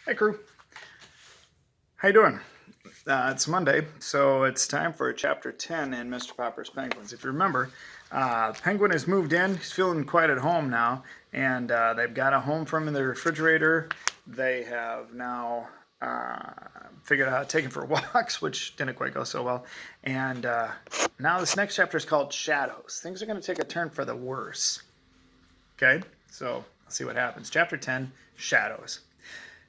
Hey crew, how you doing? It's Monday, so it's time for chapter 10 in Mr. Popper's Penguins. If you remember, Penguin has moved in. He's feeling quite at home now, and they've got a home for him in the refrigerator. They have now figured out how to take him for walks, which didn't quite go so well. And now this next chapter is called Shadows. Things are going to take a turn for the worse. Okay, so let's see what happens. Chapter 10, Shadows.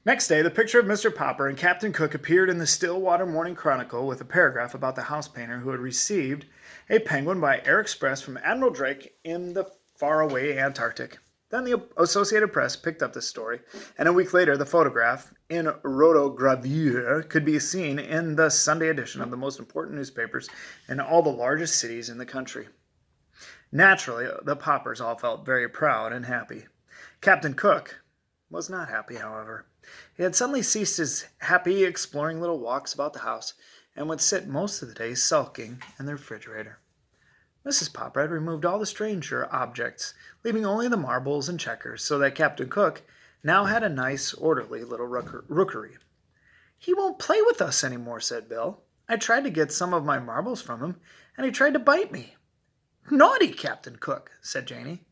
Next day, the picture of Mr. Popper and Captain Cook appeared in the Stillwater Morning Chronicle with a paragraph about the house painter who had received a penguin by air express from Admiral Drake in the faraway Antarctic. Then the Associated Press picked up the story, and a week later, the photograph in rotogravure could be seen in the Sunday edition of the most important newspapers in all the largest cities in the country. Naturally, the Poppers all felt very proud and happy. Captain Cook was not happy, however. He had suddenly ceased his happy, exploring little walks about the house and would sit most of the day sulking in the refrigerator. Mrs. Popper had removed all the stranger objects, leaving only the marbles and checkers, so that Captain Cook now had a nice, orderly little rookery. "He won't play with us any more," said Bill. "I tried to get some of my marbles from him, and he tried to bite me." "Naughty Captain Cook," said Janie.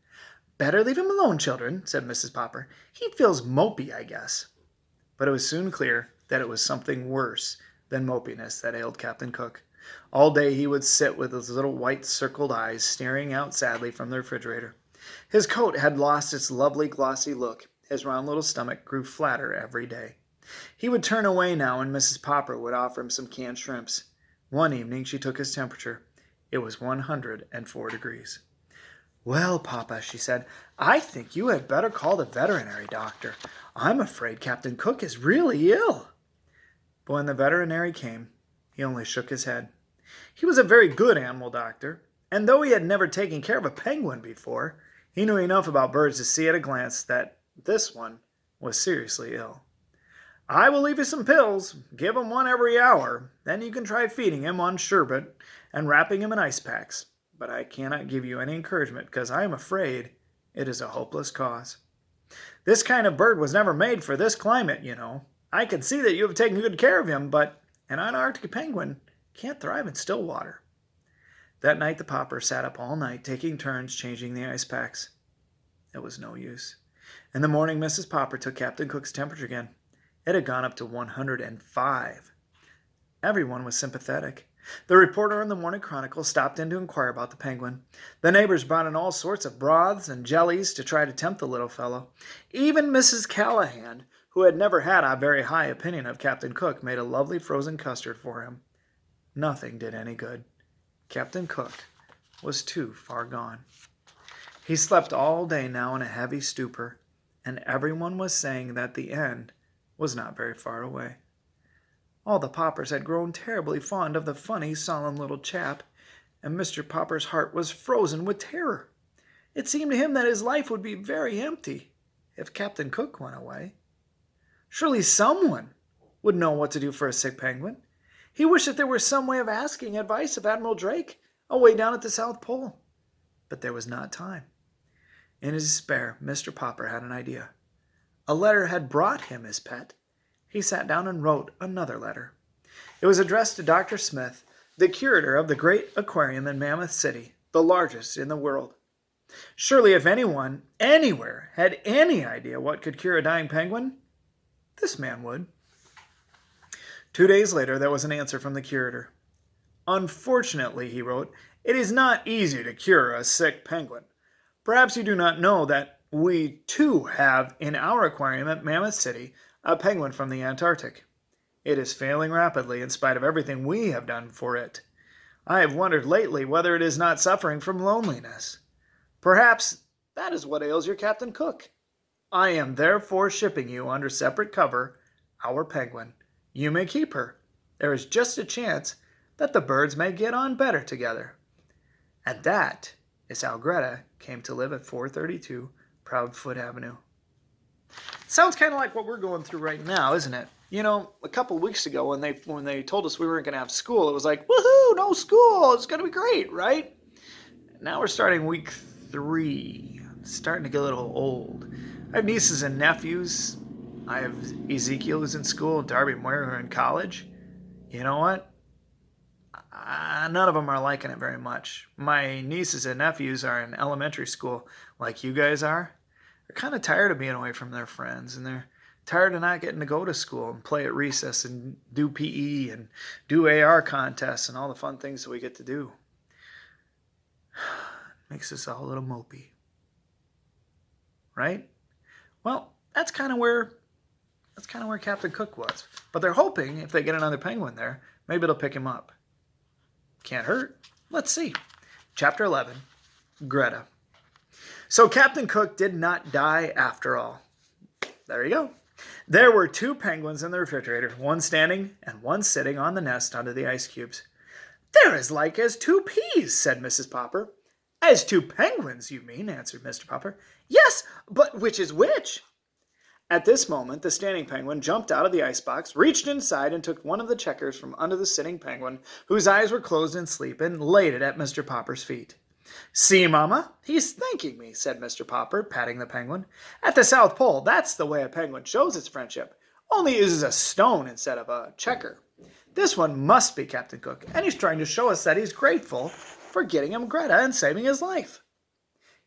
"Better leave him alone, children," said Mrs. Popper. "He feels mopey, I guess." But it was soon clear that it was something worse than mopiness that ailed Captain Cook. All day he would sit with his little white circled eyes staring out sadly from the refrigerator. His coat had lost its lovely glossy look. His round little stomach grew flatter every day. He would turn away now and Mrs. Popper would offer him some canned shrimps. One evening she took his temperature. It was 104 degrees. "Well, Papa," she said, "I think you had better call the veterinary doctor. I'm afraid Captain Cook is really ill." But when the veterinary came, he only shook his head. He was a very good animal doctor, and though he had never taken care of a penguin before, he knew enough about birds to see at a glance that this one was seriously ill. "I will leave you some pills. Give him one every hour. Then you can try feeding him on sherbet and wrapping him in ice packs. But I cannot give you any encouragement because I am afraid it is a hopeless cause. This kind of bird was never made for this climate, you know. I can see that you have taken good care of him, but an Antarctic penguin can't thrive in still water." That night the Popper sat up all night, taking turns changing the ice packs. It was no use. In the morning, Mrs. Popper took Captain Cook's temperature again. It had gone up to 105. Everyone was sympathetic. The reporter in the Morning Chronicle stopped in to inquire about the penguin. The neighbors brought in all sorts of broths and jellies to try to tempt the little fellow. Even Mrs. Callahan, who had never had a very high opinion of Captain Cook, made a lovely frozen custard for him. Nothing did any good. Captain Cook was too far gone. He slept all day now in a heavy stupor, and everyone was saying that the end was not very far away. All the Poppers had grown terribly fond of the funny, solemn little chap, and Mr. Popper's heart was frozen with terror. It seemed to him that his life would be very empty if Captain Cook went away. Surely someone would know what to do for a sick penguin. He wished that there were some way of asking advice of Admiral Drake away down at the South Pole. But there was not time. In his despair, Mr. Popper had an idea. A letter had brought him his pet. He sat down and wrote another letter. It was addressed to Dr. Smith, the curator of the great aquarium in Mammoth City, the largest in the world. Surely if anyone, anywhere, had any idea what could cure a dying penguin, this man would. 2 days later, there was an answer from the curator. "Unfortunately," he wrote, "it is not easy to cure a sick penguin. Perhaps you do not know that we, too, have in our aquarium at Mammoth City a penguin from the Antarctic. It is failing rapidly in spite of everything we have done for it. I have wondered lately whether it is not suffering from loneliness. Perhaps that is what ails your Captain Cook. I am therefore shipping you under separate cover our penguin. You may keep her. There is just a chance that the birds may get on better together." And that is how Greta came to live at 432 Proudfoot Avenue. Sounds kind of like what we're going through right now, isn't it? You know, a couple weeks ago when they told us we weren't going to have school, it was like, woohoo, no school, it's going to be great, right? Now we're starting week 3. It's starting to get a little old. I have nieces and nephews. I have Ezekiel who's in school, Darby Moyer who are in college. You know what? None of them are liking it very much. My nieces and nephews are in elementary school like you guys are. They're kind of tired of being away from their friends, and they're tired of not getting to go to school and play at recess and do PE and do AR contests and all the fun things that we get to do. Makes us all a little mopey. Right? Well, that's kind of where Captain Cook was. But they're hoping if they get another penguin there, maybe it'll pick him up. Can't hurt. Let's see. Chapter 11, Greta. So Captain Cook did not die after all. There you go. There were 2 penguins in the refrigerator, one standing and one sitting on the nest under the ice cubes. "They're as like as 2 peas," said Mrs. Popper. "As 2 penguins, you mean," answered Mr. Popper. "Yes, but which is which?" At this moment, the standing penguin jumped out of the icebox, reached inside, and took one of the checkers from under the sitting penguin, whose eyes were closed in sleep, and laid it at Mr. Popper's feet. "See, Mama, he's thanking me," said Mr. Popper, patting the penguin. "At the South Pole, that's the way a penguin shows its friendship. Only uses a stone instead of a checker. This one must be Captain Cook, and he's trying to show us that he's grateful for getting him Greta and saving his life."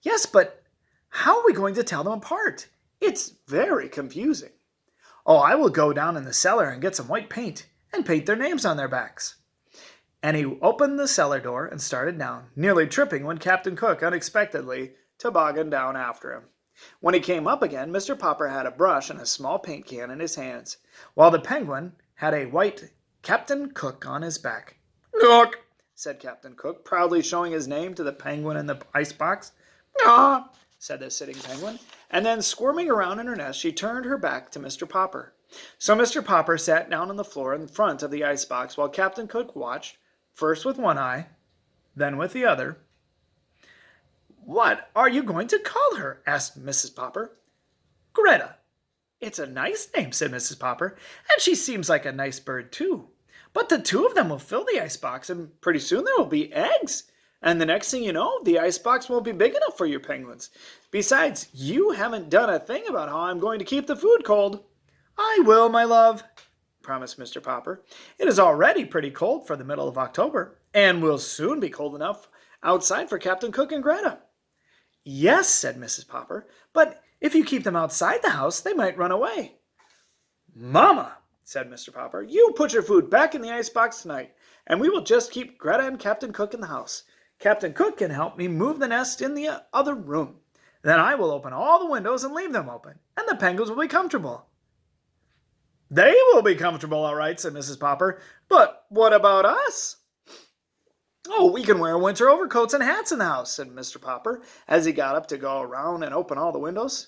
"Yes, but how are we going to tell them apart? It's very confusing." "Oh, I will go down in the cellar and get some white paint and paint their names on their backs." And he opened the cellar door and started down, nearly tripping when Captain Cook unexpectedly tobogganed down after him. When he came up again, Mr. Popper had a brush and a small paint can in his hands, while the penguin had a white Captain Cook on his back. "Look," said Captain Cook, proudly showing his name to the penguin in the icebox. "Ah," said the sitting penguin, and then squirming around in her nest, she turned her back to Mr. Popper. So Mr. Popper sat down on the floor in front of the icebox while Captain Cook watched, first with one eye, then with the other. "What are you going to call her?" asked Mrs. Popper. "Greta." "It's a nice name," said Mrs. Popper, "and she seems like a nice bird, too. But the 2 of them will fill the icebox, and pretty soon there will be eggs. And the next thing you know, the icebox won't be big enough for your penguins. Besides, you haven't done a thing about how I'm going to keep the food cold." "I will, my love," promised Mr. Popper. "It is already pretty cold for the middle of October, and will soon be cold enough outside for Captain Cook and Greta." "Yes," said Mrs. Popper, "but if you keep them outside the house, they might run away." "Mama," said Mr. Popper, "you put your food back in the icebox tonight, and we will just keep Greta and Captain Cook in the house. Captain Cook can help me move the nest in the other room. Then I will open all the windows and leave them open, and the penguins will be comfortable." "They will be comfortable, all right," said Mrs. Popper. "But what about us?" "Oh, we can wear winter overcoats and hats in the house," said Mr. Popper, as he got up to go around and open all the windows.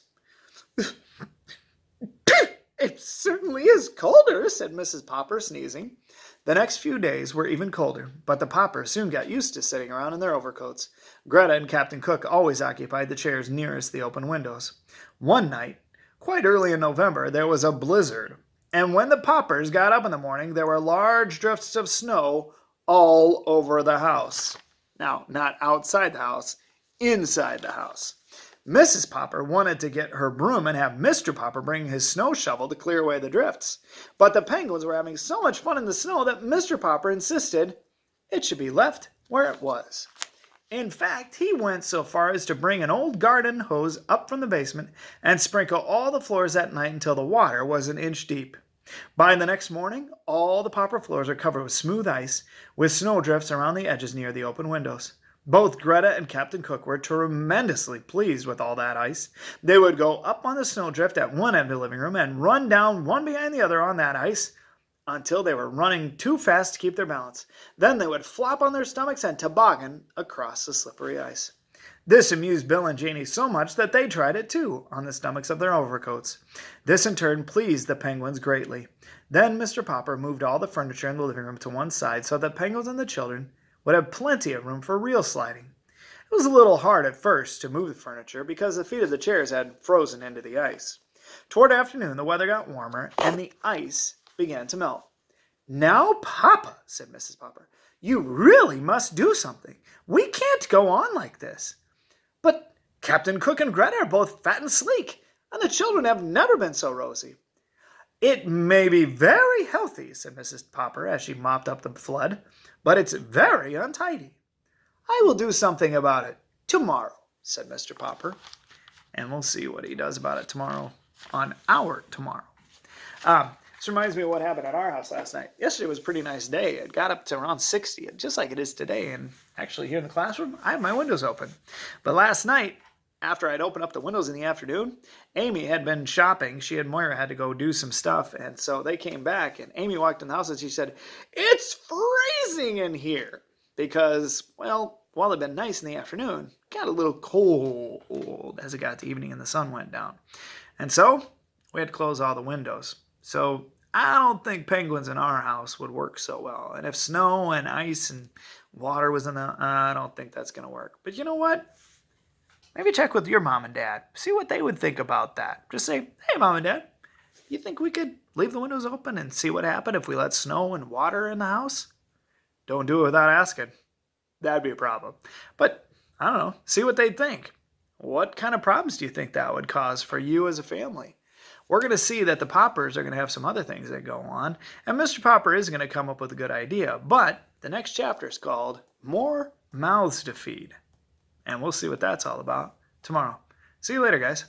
"It certainly is colder," said Mrs. Popper, sneezing. The next few days were even colder, but the Poppers soon got used to sitting around in their overcoats. Greta and Captain Cook always occupied the chairs nearest the open windows. One night, quite early in November, there was a blizzard, and when the Poppers got up in the morning, there were large drifts of snow all over the house. Now, not outside the house, inside the house. Mrs. Popper wanted to get her broom and have Mr. Popper bring his snow shovel to clear away the drifts. But the penguins were having so much fun in the snow that Mr. Popper insisted it should be left where it was. In fact, he went so far as to bring an old garden hose up from the basement and sprinkle all the floors that night until the water was an inch deep. By the next morning, all the Popper floors were covered with smooth ice, with snowdrifts around the edges near the open windows. Both Greta and Captain Cook were tremendously pleased with all that ice. They would go up on the snowdrift at one end of the living room and run down one behind the other on that ice until they were running too fast to keep their balance. Then they would flop on their stomachs and toboggan across the slippery ice. This amused Bill and Janie so much that they tried it too on the stomachs of their overcoats. This in turn pleased the penguins greatly. Then Mr. Popper moved all the furniture in the living room to one side so the penguins and the children would have plenty of room for real sliding. It was a little hard at first to move the furniture because the feet of the chairs had frozen into the ice. Toward afternoon, the weather got warmer and the ice began to melt. "Now, Papa," said Mrs. Popper, "you really must do something. We can't go on like this." "But Captain Cook and Greta are both fat and sleek, and the children have never been so rosy." It may be very healthy, said Mrs. Popper as she mopped up the flood, but it's very untidy. I will do something about it tomorrow, said Mr. Popper. And we'll see what he does about it tomorrow on our tomorrow. This reminds me of what happened at our house last night. Yesterday was a pretty nice day. It got up to around 60, just like it is today. And actually here in the classroom, I have my windows open. But last night, after I'd opened up the windows in the afternoon, Amy had been shopping. She and Moira had to go do some stuff. And so they came back, and Amy walked in the house and she said, "It's freezing in here." Because, well, while it had been nice in the afternoon, it got a little cold as it got to evening and the sun went down. And so we had to close all the windows. So I don't think penguins in our house would work so well. And if snow and ice and water was in the, I don't think that's going to work. But you know what? Maybe check with your mom and dad. See what they would think about that. Just say, "Hey, Mom and Dad, you think we could leave the windows open and see what happened if we let snow and water in the house?" Don't do it without asking. That'd be a problem. But, I don't know, see what they'd think. What kind of problems do you think that would cause for you as a family? We're going to see that the Poppers are going to have some other things that go on, and Mr. Popper is going to come up with a good idea. But the next chapter is called More Mouths to Feed. And we'll see what that's all about tomorrow. See you later, guys.